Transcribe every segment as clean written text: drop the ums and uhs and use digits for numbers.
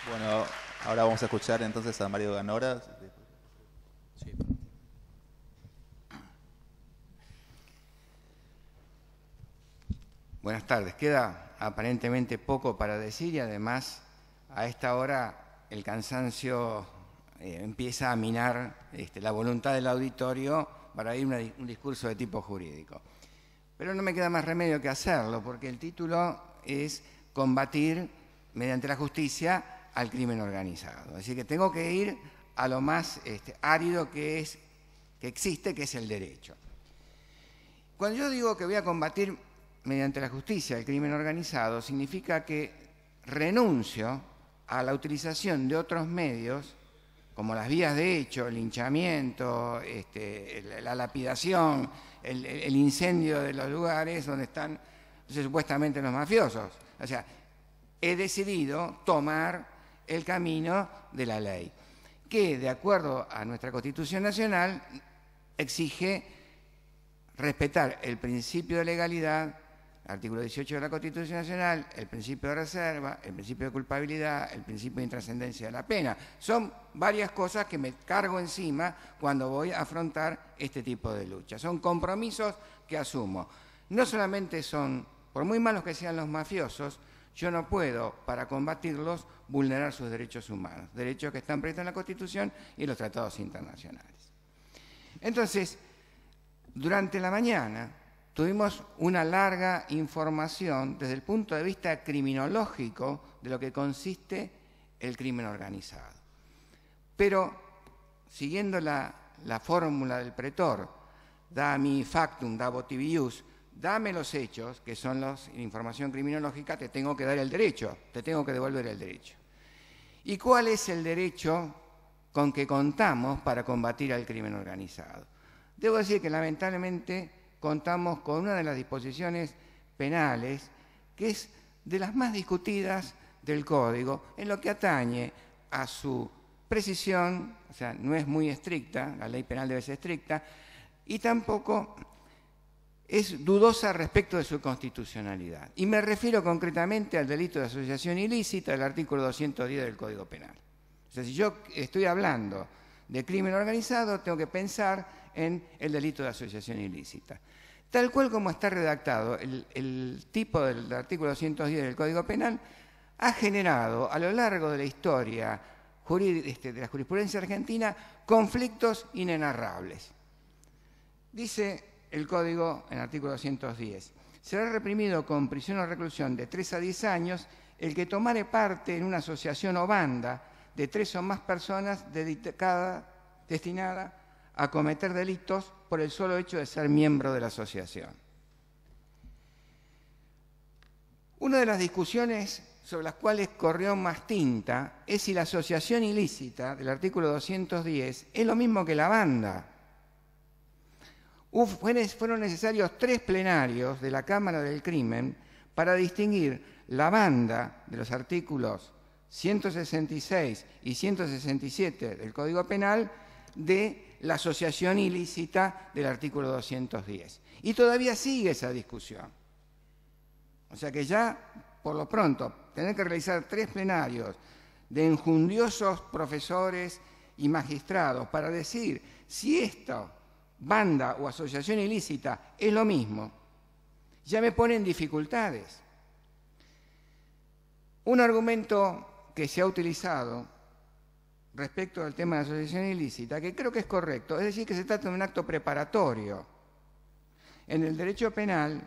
Bueno, ahora vamos a escuchar entonces a Mario Ganora. Sí. Buenas tardes. Queda aparentemente poco para decir y además a esta hora el cansancio empieza a minar la voluntad del auditorio para ir un discurso de tipo jurídico. Pero no me queda más remedio que hacerlo porque el título es combatir mediante la justicia al crimen organizado. Así que tengo que ir a lo más árido que existe, que es el derecho. Cuando yo digo que voy a combatir mediante la justicia el crimen organizado, significa que renuncio a la utilización de otros medios, como las vías de hecho, el linchamiento, la lapidación, el incendio de los lugares donde están supuestamente los mafiosos. O sea, he decidido tomar el camino de la ley, que de acuerdo a nuestra Constitución Nacional exige respetar el principio de legalidad, artículo 18 de la Constitución Nacional, el principio de reserva, el principio de culpabilidad, el principio de intrascendencia de la pena. Son varias cosas que me cargo encima cuando voy a afrontar este tipo de lucha. Son compromisos que asumo. No solamente son, por muy malos que sean los mafiosos, yo no puedo, para combatirlos, vulnerar sus derechos humanos, derechos que están previstos en la Constitución y en los tratados internacionales. Entonces, durante la mañana tuvimos una larga información desde el punto de vista criminológico de lo que consiste el crimen organizado. Pero, siguiendo la fórmula del pretor, dami factum, dabo tibius, dame los hechos, que son la información criminológica, te tengo que dar el derecho, te tengo que devolver el derecho. ¿Y cuál es el derecho con que contamos para combatir al crimen organizado? Debo decir que lamentablemente contamos con una de las disposiciones penales que es de las más discutidas del Código en lo que atañe a su precisión, o sea, no es muy estricta, la ley penal debe ser estricta, y tampoco es dudosa respecto de su constitucionalidad. Y me refiero concretamente al delito de asociación ilícita del artículo 210 del Código Penal. O sea, si yo estoy hablando de crimen organizado, tengo que pensar en el delito de asociación ilícita. Tal cual como está redactado, el tipo del artículo 210 del Código Penal ha generado a lo largo de la historia de la jurisprudencia argentina conflictos inenarrables. Dice el Código en el artículo 210, será reprimido con prisión o reclusión de 3 a 10 años el que tomare parte en una asociación o banda de 3 o más personas destinada a cometer delitos por el solo hecho de ser miembro de la asociación. Una de las discusiones sobre las cuales corrió más tinta es si la asociación ilícita del artículo 210 es lo mismo que la banda. Fueron necesarios 3 plenarios de la Cámara del Crimen para distinguir la banda de los artículos 166 y 167 del Código Penal de la asociación ilícita del artículo 210. Y todavía sigue esa discusión. O sea que ya, por lo pronto, tener que realizar 3 plenarios de enjundiosos profesores y magistrados para decir si esto, banda o asociación ilícita, es lo mismo, ya me pone en dificultades. Un argumento que se ha utilizado respecto al tema de la asociación ilícita, que creo que es correcto, es decir, que se trata de un acto preparatorio. En el derecho penal,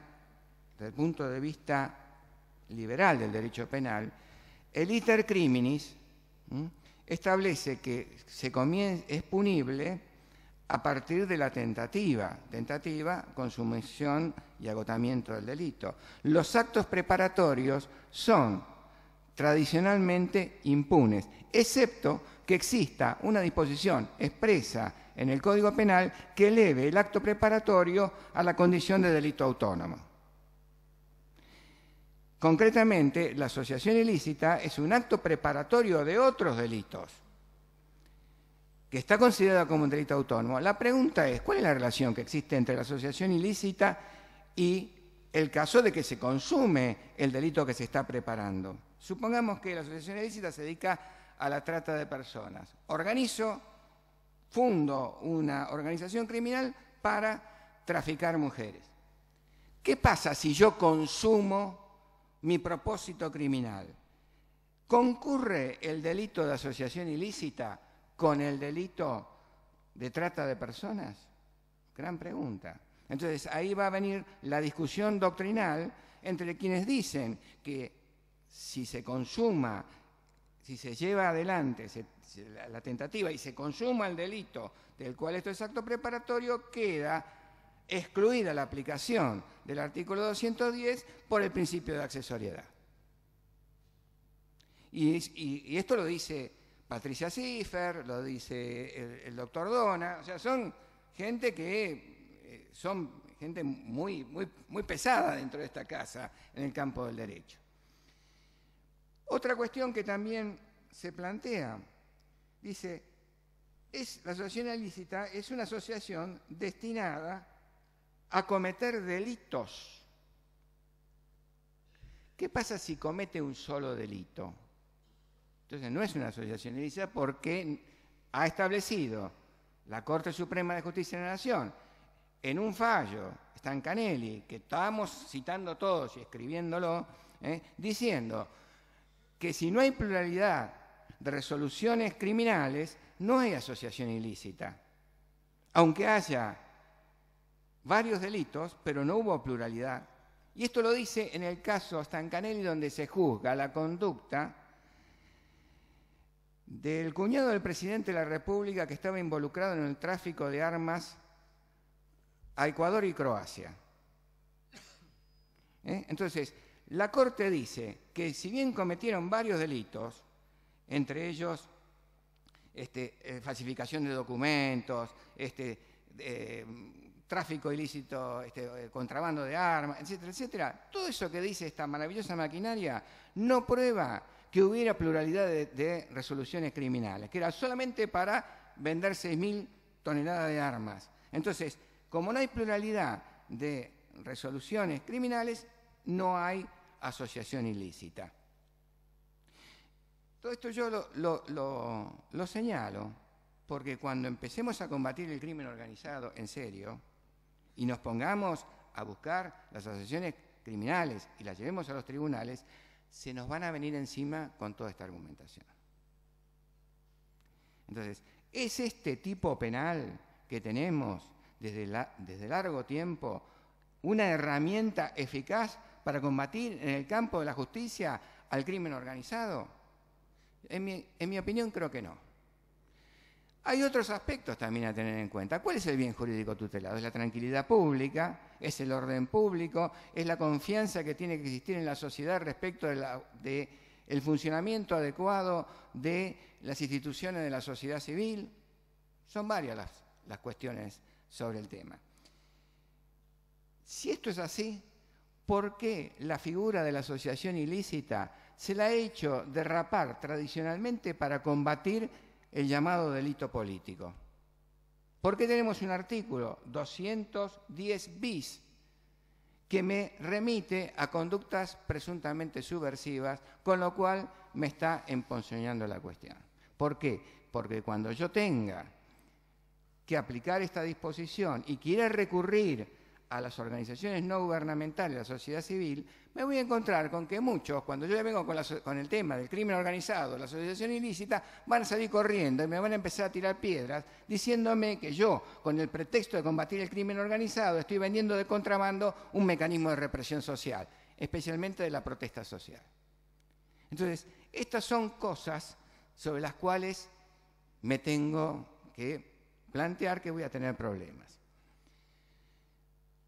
desde el punto de vista liberal del derecho penal, el iter criminis establece que es punible a partir de la tentativa, consumación y agotamiento del delito. Los actos preparatorios son tradicionalmente impunes, excepto que exista una disposición expresa en el Código Penal que eleve el acto preparatorio a la condición de delito autónomo. Concretamente, la asociación ilícita es un acto preparatorio de otros delitos, que está considerado como un delito autónomo. La pregunta es, ¿cuál es la relación que existe entre la asociación ilícita y el caso de que se consume el delito que se está preparando? Supongamos que la asociación ilícita se dedica a la trata de personas. Fundo una organización criminal para traficar mujeres. ¿Qué pasa si yo consumo mi propósito criminal? ¿Concurre el delito de asociación ilícita con el delito de trata de personas? Gran pregunta. Entonces, ahí va a venir la discusión doctrinal entre quienes dicen que si se consuma, si se lleva adelante la tentativa y se consuma el delito del cual esto es acto preparatorio, queda excluida la aplicación del artículo 210 por el principio de accesoriedad. Y esto lo dice Patricia Ziffer, lo dice el doctor Dona, o sea, son gente que son gente muy pesada dentro de esta casa en el campo del derecho. Otra cuestión que también se plantea, dice, la asociación ilícita es una asociación destinada a cometer delitos. ¿Qué pasa si comete un solo delito? Entonces no es una asociación ilícita porque ha establecido la Corte Suprema de Justicia de la Nación en un fallo, Stancanelli, que estábamos citando todos y escribiéndolo, diciendo que si no hay pluralidad de resoluciones criminales, no hay asociación ilícita. Aunque haya varios delitos, pero no hubo pluralidad. Y esto lo dice en el caso Stancanelli, donde se juzga la conducta del cuñado del presidente de la República que estaba involucrado en el tráfico de armas a Ecuador y Croacia. Entonces, la Corte dice que si bien cometieron varios delitos, entre ellos falsificación de documentos, tráfico ilícito, contrabando de armas, etcétera, etcétera, todo eso que dice esta maravillosa maquinaria no prueba que hubiera pluralidad de resoluciones criminales, que era solamente para vender 6.000 toneladas de armas. Entonces, como no hay pluralidad de resoluciones criminales, no hay asociación ilícita. Todo esto yo lo señalo porque cuando empecemos a combatir el crimen organizado en serio y nos pongamos a buscar las asociaciones criminales y las llevemos a los tribunales, se nos van a venir encima con toda esta argumentación. Entonces, ¿es este tipo penal que tenemos desde largo tiempo una herramienta eficaz para combatir en el campo de la justicia al crimen organizado? En mi opinión, creo que no. Hay otros aspectos también a tener en cuenta. ¿Cuál es el bien jurídico tutelado? Es la tranquilidad pública, es el orden público, es la confianza que tiene que existir en la sociedad respecto de el funcionamiento adecuado de las instituciones de la sociedad civil. Son varias las cuestiones sobre el tema. Si esto es así, ¿por qué la figura de la asociación ilícita se la ha hecho derrapar tradicionalmente para combatir el llamado delito político? ¿Por qué tenemos un artículo 210 bis que me remite a conductas presuntamente subversivas, con lo cual me está emponzoñando la cuestión? ¿Por qué? Porque cuando yo tenga que aplicar esta disposición y quiera recurrir a las organizaciones no gubernamentales, a la sociedad civil, me voy a encontrar con que muchos, cuando yo vengo con el tema del crimen organizado, la asociación ilícita, van a salir corriendo y me van a empezar a tirar piedras diciéndome que yo, con el pretexto de combatir el crimen organizado, estoy vendiendo de contrabando un mecanismo de represión social, especialmente de la protesta social. Entonces, estas son cosas sobre las cuales me tengo que plantear que voy a tener problemas.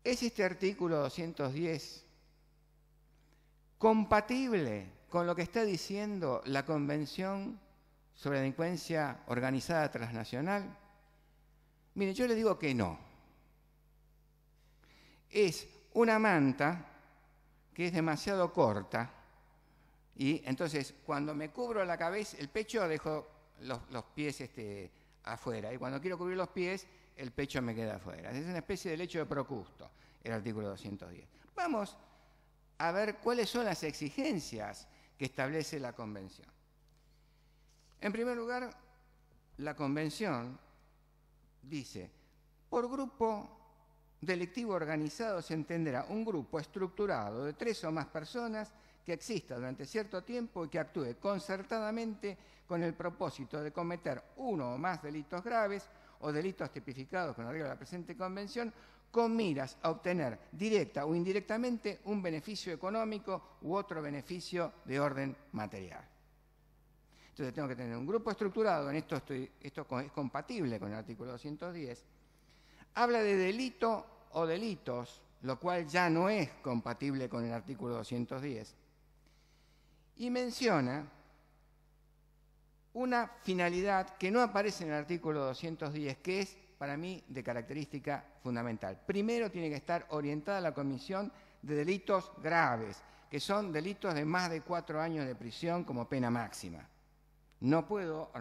¿Es este artículo 210 compatible con lo que está diciendo la Convención sobre la Delincuencia Organizada Transnacional? Mire, yo le digo que no. Es una manta que es demasiado corta y entonces cuando me cubro la cabeza, el pecho, dejo los pies afuera y cuando quiero cubrir los pies, el pecho me queda afuera. Es una especie de lecho de Procusto, el artículo 210. Vamos a ver cuáles son las exigencias que establece la Convención. En primer lugar, la Convención dice, por grupo delictivo organizado se entenderá un grupo estructurado de 3 o más personas que exista durante cierto tiempo y que actúe concertadamente con el propósito de cometer uno o más delitos graves o delitos tipificados con arreglo a la presente Convención, con miras a obtener directa o indirectamente un beneficio económico u otro beneficio de orden material. Entonces tengo que tener un grupo estructurado, en esto es compatible con el artículo 210, habla de delito o delitos, lo cual ya no es compatible con el artículo 210, y menciona una finalidad que no aparece en el artículo 210, que es, para mí, de característica fundamental. Primero, tiene que estar orientada a la comisión de delitos graves, que son delitos de más de 4 años de prisión como pena máxima. No puedo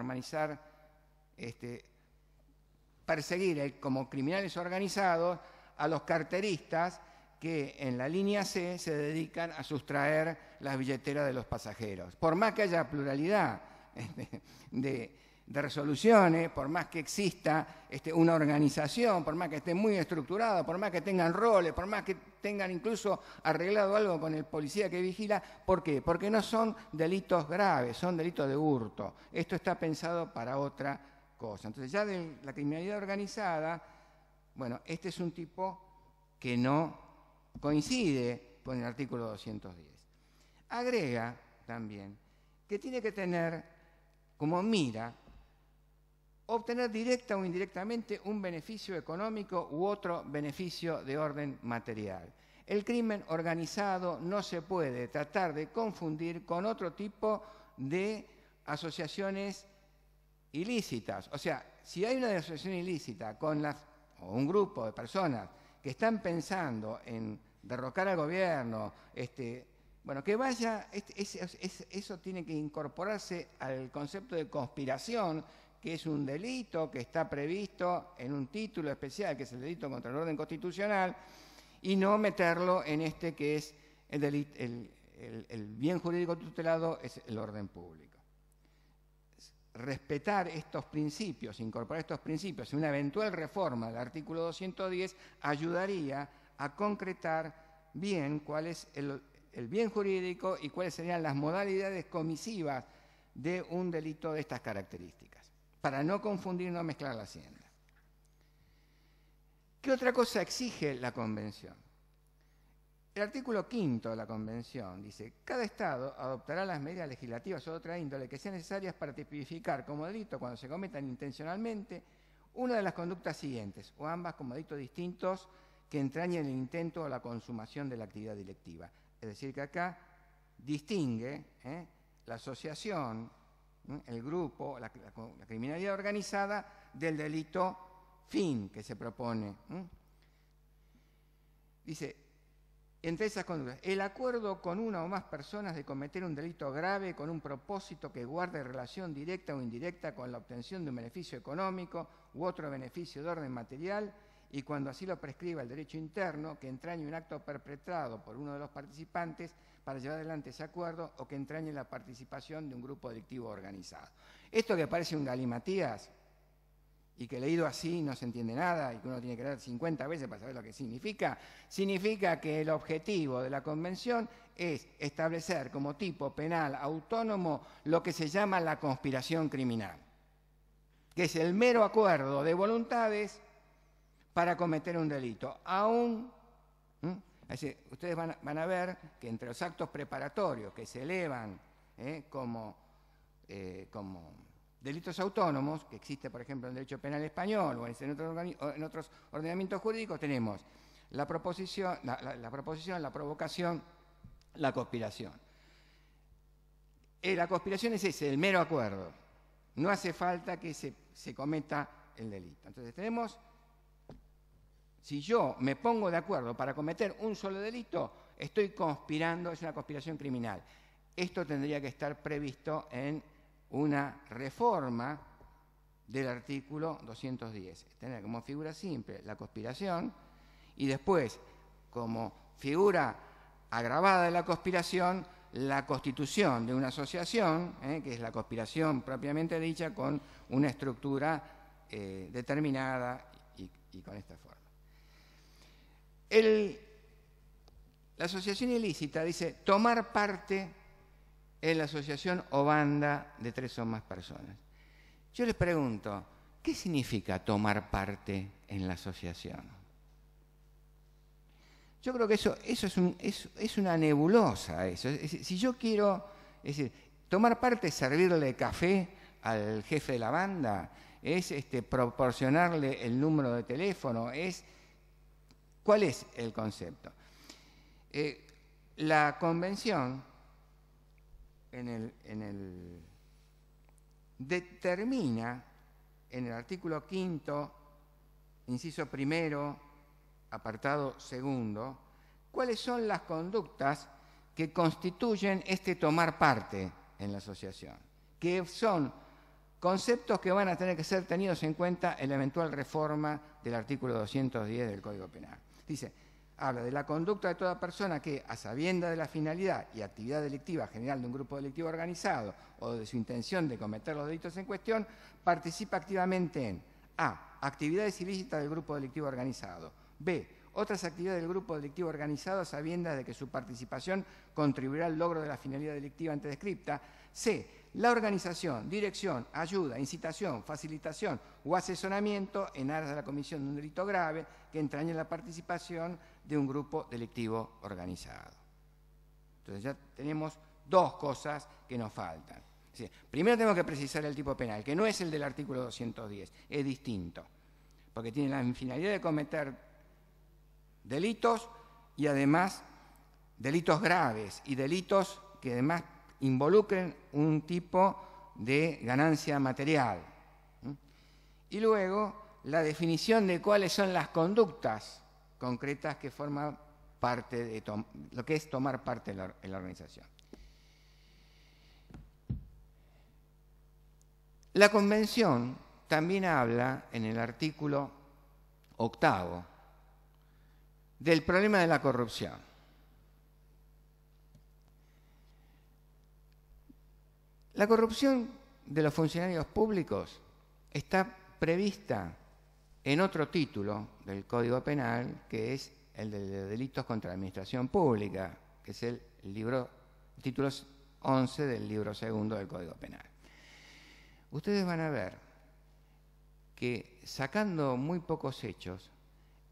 perseguir como criminales organizados a los carteristas que en la línea C se dedican a sustraer las billeteras de los pasajeros. Por más que haya pluralidad de resoluciones, por más que exista una organización, por más que esté muy estructurada, por más que tengan roles, por más que tengan incluso arreglado algo con el policía que vigila, ¿por qué? Porque no son delitos graves, son delitos de hurto. Esto está pensado para otra cosa. Entonces, ya de la criminalidad organizada, bueno, este es un tipo que no coincide con el artículo 210. Agrega también que tiene que tener como mira obtener directa o indirectamente un beneficio económico u otro beneficio de orden material. El crimen organizado no se puede tratar de confundir con otro tipo de asociaciones ilícitas. O sea, si hay una asociación ilícita o un grupo de personas que están pensando en derrocar al gobierno, bueno, que vaya, eso tiene que incorporarse al concepto de conspiración, que es un delito que está previsto en un título especial, que es el delito contra el orden constitucional, y no meterlo en que es el bien jurídico tutelado, es el orden público. Respetar estos principios, incorporar estos principios en una eventual reforma del artículo 210 ayudaría a concretar bien cuál es el bien jurídico y cuáles serían las modalidades comisivas de un delito de estas características, para no confundir, no mezclar la hacienda. ¿Qué otra cosa exige la Convención? El artículo 5 de la Convención dice: cada Estado adoptará las medidas legislativas o de otra índole que sean necesarias para tipificar como delito, cuando se cometan intencionalmente, una de las conductas siguientes, o ambas como delitos distintos que entrañen el intento o la consumación de la actividad delictiva. Es decir, que acá distingue la asociación, el grupo, la criminalidad organizada del delito fin que se propone. Dice, entre esas conductas, el acuerdo con una o más personas de cometer un delito grave con un propósito que guarde relación directa o indirecta con la obtención de un beneficio económico u otro beneficio de orden material, y cuando así lo prescriba el derecho interno, que entrañe un acto perpetrado por uno de los participantes para llevar adelante ese acuerdo, o que entrañe la participación de un grupo delictivo organizado. Esto que parece un galimatías y que leído así no se entiende nada y que uno tiene que leer 50 veces para saber lo que significa, significa que el objetivo de la Convención es establecer como tipo penal autónomo lo que se llama la conspiración criminal, que es el mero acuerdo de voluntades para cometer un delito. Aún, ustedes van a ver que entre los actos preparatorios que se elevan como delitos autónomos, que existe, por ejemplo, en el derecho penal español o en otros ordenamientos jurídicos, tenemos la proposición, la provocación, la conspiración. La conspiración es ese, el mero acuerdo. No hace falta que se cometa el delito. Entonces tenemos, si yo me pongo de acuerdo para cometer un solo delito, estoy conspirando, es una conspiración criminal. Esto tendría que estar previsto en una reforma del artículo 210. Tener como figura simple la conspiración y después, como figura agravada de la conspiración, la constitución de una asociación, que es la conspiración propiamente dicha, con una estructura determinada y con esta forma. La asociación ilícita dice tomar parte en la asociación o banda de 3 o más personas. Yo les pregunto, ¿qué significa tomar parte en la asociación? Yo creo que eso es una nebulosa. Si yo quiero, tomar parte es servirle café al jefe de la banda, es proporcionarle el número de teléfono, ¿cuál es el concepto? La convención determina en el artículo 5º, inciso 1º, apartado 2º, cuáles son las conductas que constituyen tomar parte en la asociación, que son conceptos que van a tener que ser tenidos en cuenta en la eventual reforma del artículo 210 del Código Penal. Dice, habla de la conducta de toda persona que, a sabienda de la finalidad y actividad delictiva general de un grupo delictivo organizado o de su intención de cometer los delitos en cuestión, participa activamente en a. actividades ilícitas del grupo delictivo organizado, b. otras actividades del grupo delictivo organizado a sabiendas de que su participación contribuirá al logro de la finalidad delictiva antes descripta, c. la organización, dirección, ayuda, incitación, facilitación o asesoramiento en aras de la comisión de un delito grave que entrañe la participación de un grupo delictivo organizado. Entonces ya tenemos 2 cosas que nos faltan. Primero tenemos que precisar el tipo penal, que no es el del artículo 210, es distinto, porque tiene la finalidad de cometer delitos y además delitos graves y delitos que además involucren un tipo de ganancia material. Y luego la definición de cuáles son las conductas concretas que forman parte de lo que es tomar parte en la organización. La Convención también habla en el artículo 8º del problema de la corrupción. La corrupción de los funcionarios públicos está prevista en otro título del Código Penal, que es el de delitos contra la administración pública, que es el título 11 del libro 2 del Código Penal. Ustedes van a ver que, sacando muy pocos hechos,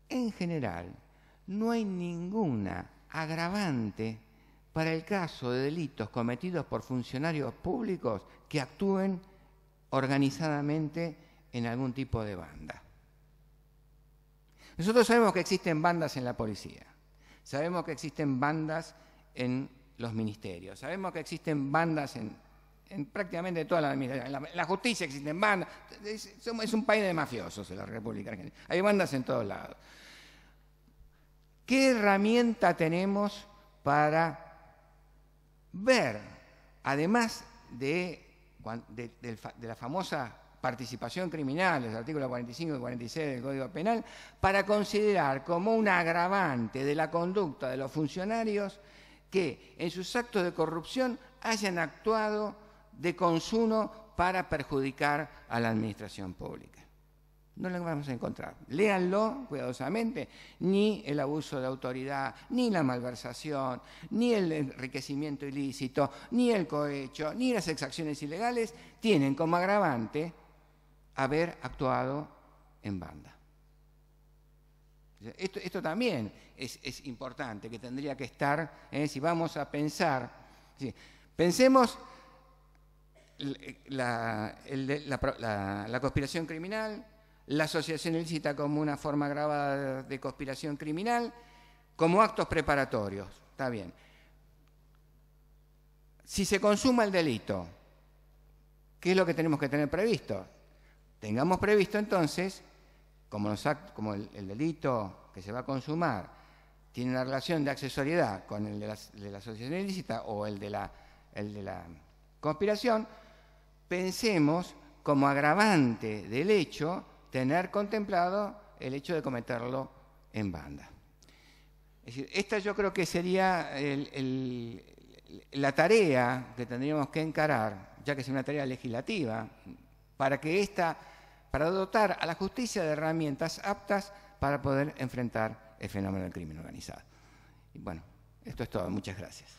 en general no hay ninguna agravante para el caso de delitos cometidos por funcionarios públicos que actúen organizadamente en algún tipo de banda. Nosotros sabemos que existen bandas en la policía, sabemos que existen bandas en los ministerios, sabemos que existen bandas en prácticamente toda la administración. En la justicia existen bandas. Es un país de mafiosos en la República Argentina. Hay bandas en todos lados. ¿Qué herramienta tenemos para ver, además de la famosa participación criminal, los artículos 45 y 46 del Código Penal, para considerar como un agravante de la conducta de los funcionarios que en sus actos de corrupción hayan actuado de consumo para perjudicar a la administración pública? No lo vamos a encontrar. Léanlo cuidadosamente. Ni el abuso de autoridad, ni la malversación, ni el enriquecimiento ilícito, ni el cohecho, ni las exacciones ilegales tienen como agravante haber actuado en banda. Esto también es importante, que tendría que estar, si vamos a pensar. Pensemos la conspiración criminal, la asociación ilícita como una forma agravada de conspiración criminal, como actos preparatorios. Está bien. Si se consuma el delito, ¿qué es lo que tenemos que tener previsto? Tengamos previsto entonces, como el delito que se va a consumar tiene una relación de accesoriedad con el de la asociación ilícita o el de la conspiración, pensemos como agravante del hecho tener contemplado el hecho de cometerlo en banda. Es decir, esta yo creo que sería la tarea que tendríamos que encarar, ya que es una tarea legislativa, para dotar a la justicia de herramientas aptas para poder enfrentar el fenómeno del crimen organizado. Y bueno, esto es todo. Muchas gracias.